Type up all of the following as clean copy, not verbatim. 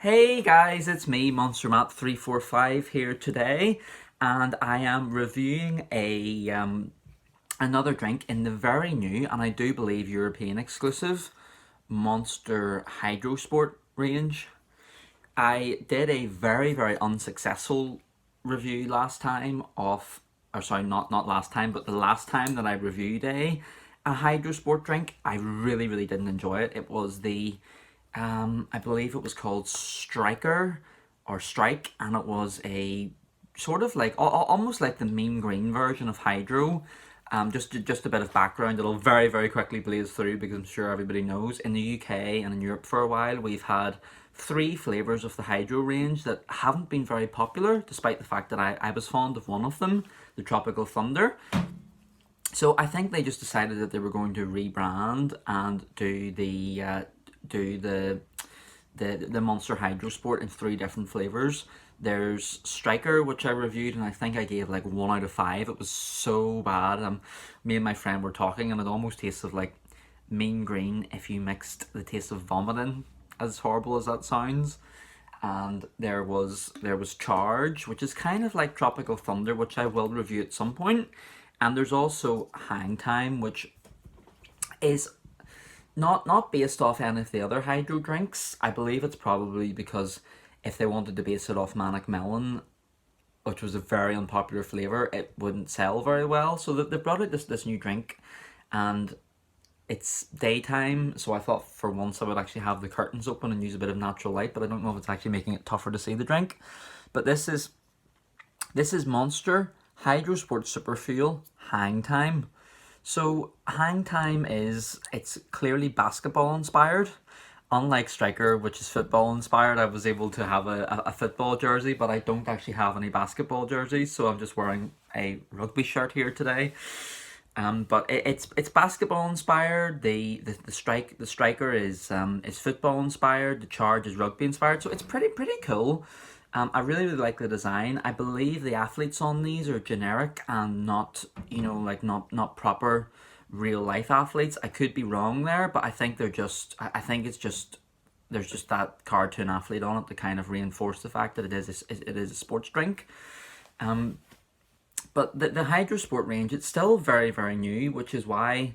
Hey guys, it's me, Monster Matt 345 here today, and I am reviewing a another drink in the very new and I do believe European exclusive Monster HydroSport range. I did a very unsuccessful review last time of, or sorry, not last time, but the last time that I reviewed a HydroSport drink. I really didn't enjoy it. It was the I believe it was called Striker or Strike, and it was a sort of like almost like the mean green version of Hydro. Just a bit of background. It'll very quickly blaze through because I'm sure everybody knows. In the UK and in Europe for a while, we've had three flavours of the Hydro range that haven't been very popular, despite the fact that I was fond of one of them, the Tropical Thunder. So I think they just decided that they were going to rebrand and do the Monster HydroSport in three different flavors. There's Striker, which I reviewed, and I think I gave like 1 out of 5. It was so bad. Me and my friend were talking, and it almost tasted like mean green if you mixed the taste of vomit in, as horrible as that sounds. And there was Charge, which is kind of like Tropical Thunder, which I will review at some point. And there's also Hang Time, which is not based off any of the other hydro drinks. I believe it's probably because if they wanted to base it off Manic Melon, which was a very unpopular flavour, it wouldn't sell very well. So they brought out this new drink, and it's daytime, so I thought for once I would actually have the curtains open and use a bit of natural light, but I don't know if it's actually making it tougher to see the drink. But this is Monster HydroSport Super Fuel Hang Time. So Hang Time it's clearly basketball inspired. Unlike Striker, which is football inspired, I was able to have a football jersey, but I don't actually have any basketball jerseys, so I'm just wearing a rugby shirt here today. But it's basketball inspired. The Striker is football inspired. The Charge is rugby inspired. So it's pretty cool. I really like the design. I believe the athletes on these are generic and not, like not proper real life athletes. I could be wrong there, but I think they're just. I think it's just there's just that cartoon athlete on it to kind of reinforce the fact that it is a sports drink. But the HydroSport range, it's still very new, which is why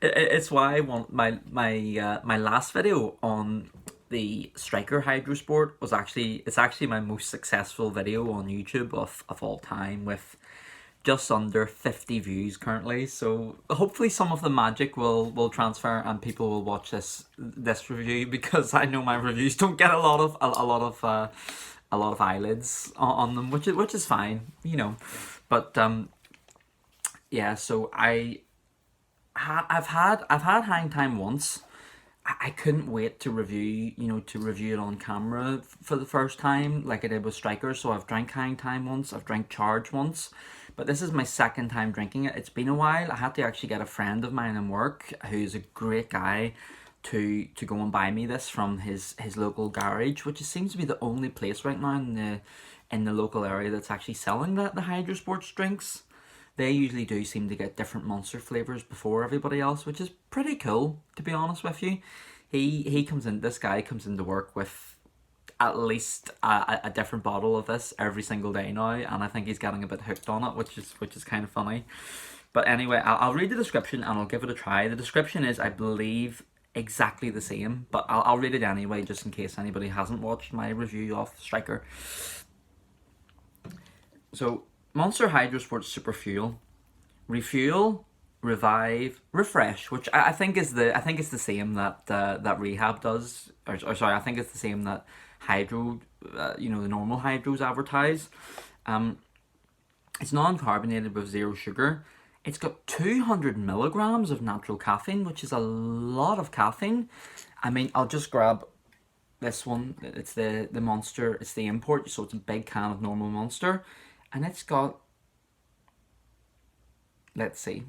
it's why I want my last video on the Striker HydroSport it's actually my most successful video on YouTube of all time, with just under 50 views currently. So hopefully some of the magic will transfer and people will watch this review, because I know my reviews don't get a lot of eyelids on them, which is fine, But yeah, so I've had Hang Time once. I couldn't wait to review it on camera for the first time, like I did with Striker. So I've drank Hang Time once, I've drank Charge once, but this is my second time drinking it. It's been a while. I had to actually get a friend of mine in work, who's a great guy, to go and buy me this from his local garage, which seems to be the only place right now in the local area that's actually selling the HydroSports drinks. They usually do seem to get different Monster flavors before everybody else, which is pretty cool, to be honest with you. This guy comes into work with at least a different bottle of this every single day now, and I think he's getting a bit hooked on it, which is kind of funny. But anyway, I'll read the description and I'll give it a try. The description is, I believe, exactly the same, but I'll read it anyway, just in case anybody hasn't watched my review of Striker. So, Monster HydroSport Super Fuel, refuel, revive, refresh, which I think is it's the same that Rehab does, or sorry, I think it's the same that Hydro, the normal Hydros advertise. It's non-carbonated with zero sugar. It's got 200 milligrams of natural caffeine, which is a lot of caffeine. I mean, I'll just grab this one. It's the Monster. It's the import, so it's a big can of normal Monster, and it's got. Let's see.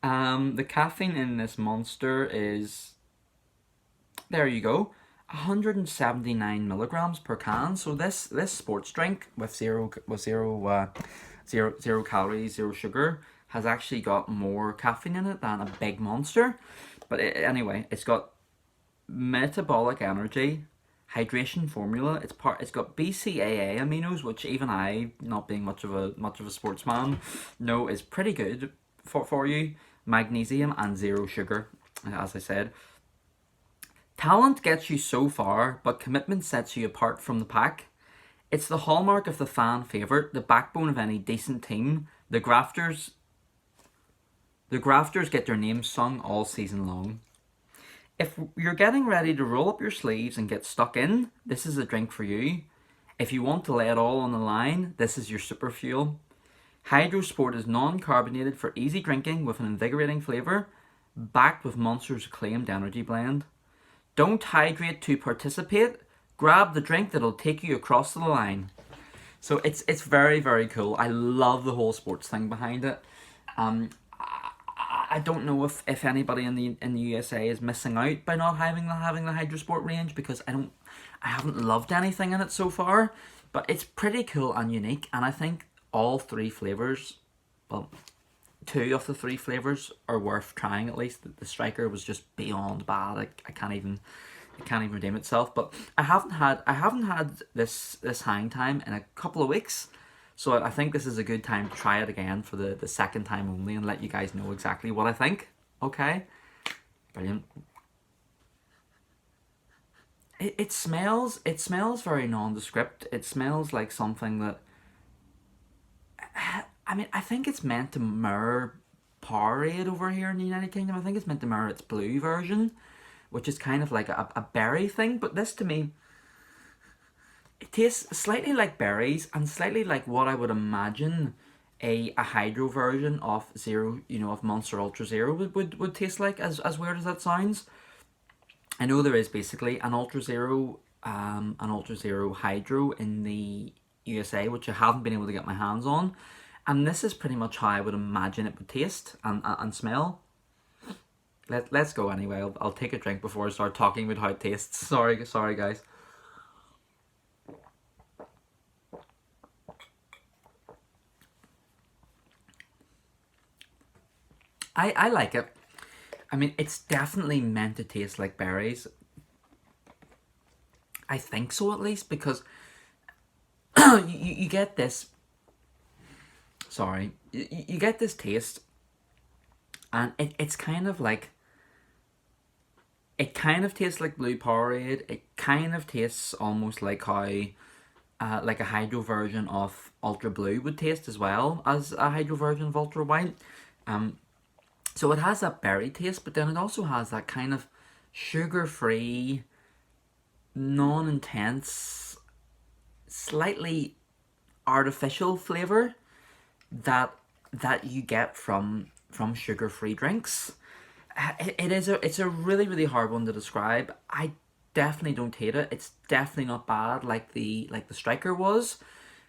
The caffeine in this Monster is. There you go. 179 milligrams per can. So this sports drink with zero calories, zero sugar, has actually got more caffeine in it than a big Monster. But anyway, it's got metabolic energy, hydration formula. It's got BCAA aminos, which even I, not being much of a sportsman, know is pretty good for you. Magnesium and zero sugar, as I said. Talent gets you so far, but commitment sets you apart from the pack. It's the hallmark of the fan favourite, the backbone of any decent team. The grafters get their names sung all season long. If you're getting ready to roll up your sleeves and get stuck in, this is a drink for you. If you want to lay it all on the line, this is your super fuel. HydroSport is non-carbonated for easy drinking with an invigorating flavour, backed with Monster's acclaimed energy blend. Don't hydrate to participate. Grab the drink that'll take you across the line. So it's very, very cool. I love the whole sports thing behind it. I don't know if anybody in the USA is missing out by not having the HydroSport range, because I haven't loved anything in it so far. But it's pretty cool and unique, and I think all three flavours, well, two of the three flavours are worth trying at least. The Striker was just beyond bad. It can't even redeem itself. But I haven't had this hang time in a couple of weeks. So I think this is a good time to try it again for the second time only and let you guys know exactly what I think. Okay? Brilliant. It smells very nondescript. It smells like something that, I mean, I think it's meant to mirror Powerade over here in the United Kingdom. I think it's meant to mirror its blue version, which is kind of like a berry thing. But this, to me, it tastes slightly like berries and slightly like what I would imagine a hydro version of Zero, of Monster Ultra Zero would taste like, as weird as that sounds. I know there is basically an Ultra Zero Hydro in the USA, which I haven't been able to get my hands on. And this is pretty much how I would imagine it would taste and smell. Let's go anyway. I'll take a drink before I start talking about how it tastes. Sorry guys. I like it. I mean, it's definitely meant to taste like berries. I think so, at least, because you get this. Sorry, you get this taste, and it's kind of like. It kind of tastes like blue Powerade. It kind of tastes almost like how, like a hydro version of Ultra Blue would taste, as well as a hydro version of Ultra White. So it has that berry taste, but then it also has that kind of sugar-free, non-intense, slightly artificial flavour that you get from sugar-free drinks. It's a really, really hard one to describe. I definitely don't hate it. It's definitely not bad like the Striker was,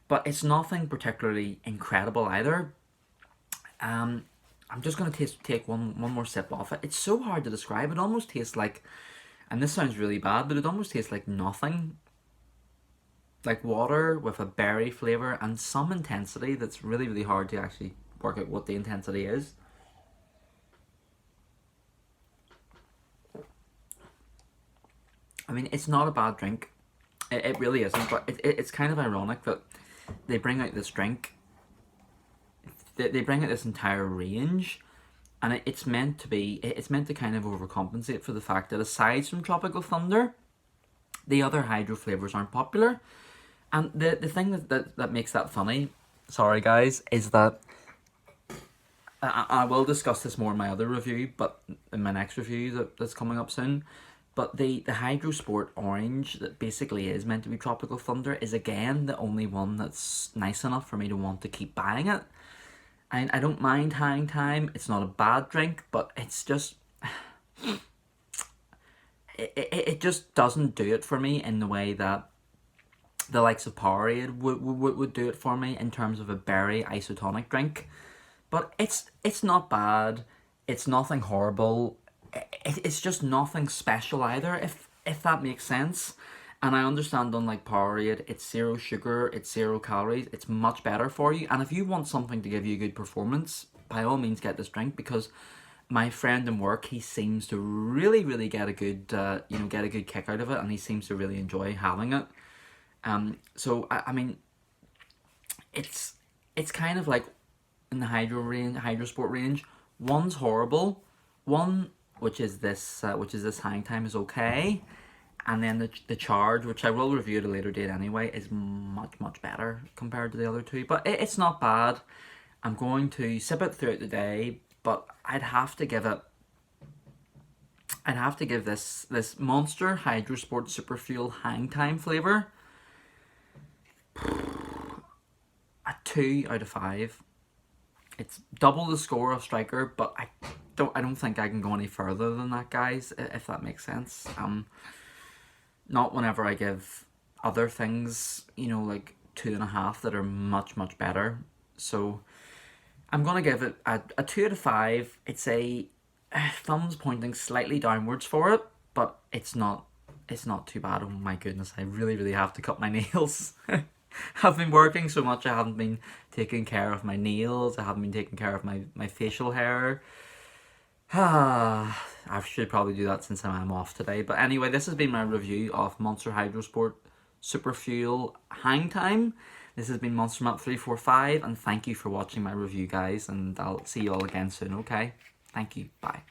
but it's nothing particularly incredible either. I'm just gonna take one more sip off it. It's so hard to describe. It almost tastes like, and this sounds really bad, but it almost tastes like nothing. Like water with a berry flavour and some intensity that's really, really hard to actually work out what the intensity is. I mean, it's not a bad drink. It really isn't, but it's kind of ironic that they bring out this drink. They bring out this entire range, and it's meant to kind of overcompensate for the fact that aside from Tropical Thunder, the other hydro flavours aren't popular. And the thing that makes that funny, sorry guys, is that I will discuss this more in my other review, but in my next review that's coming up soon. But the HydroSport Orange that basically is meant to be Tropical Thunder is again the only one that's nice enough for me to want to keep buying it. And I don't mind Hang Time. It's not a bad drink, but it's just it just doesn't do it for me in the way that the likes of Powerade would do it for me in terms of a berry isotonic drink. But it's not bad. It's nothing horrible. It's just nothing special either, if that makes sense. And I understand, unlike Powerade, it's zero sugar, it's 0 calories, it's much better for you. And if you want something to give you a good performance, by all means get this drink, because my friend in work, he seems to really get a good get a good kick out of it, and he seems to really enjoy having it. So I mean, it's kind of like in the HydroSport range. One's horrible, one which is this Hang Time is okay, and then the Charge, which I will review at a later date anyway, is much better compared to the other two. But it's not bad. I'm going to sip it throughout the day, but I'd have to give this Monster HydroSport Super Fuel Hang Time flavour a 2 out of 5. It's double the score of Striker, but I don't think I can go any further than that, guys, if that makes sense. Not whenever I give other things, like 2.5 that are much better. So I'm gonna give it a 2 out of 5. It's a thumbs pointing slightly downwards for it, but it's not too bad. Oh my goodness, I really have to cut my nails. I've been working so much, I haven't been taking care of my nails, I haven't been taking care of my facial hair. I should probably do that since I'm off today. But anyway, this has been my review of Monster HydroSport Super Fuel Hang Time. This has been Monster Map 345, and thank you for watching my review, guys, and I'll see you all again soon, okay? Thank you, bye.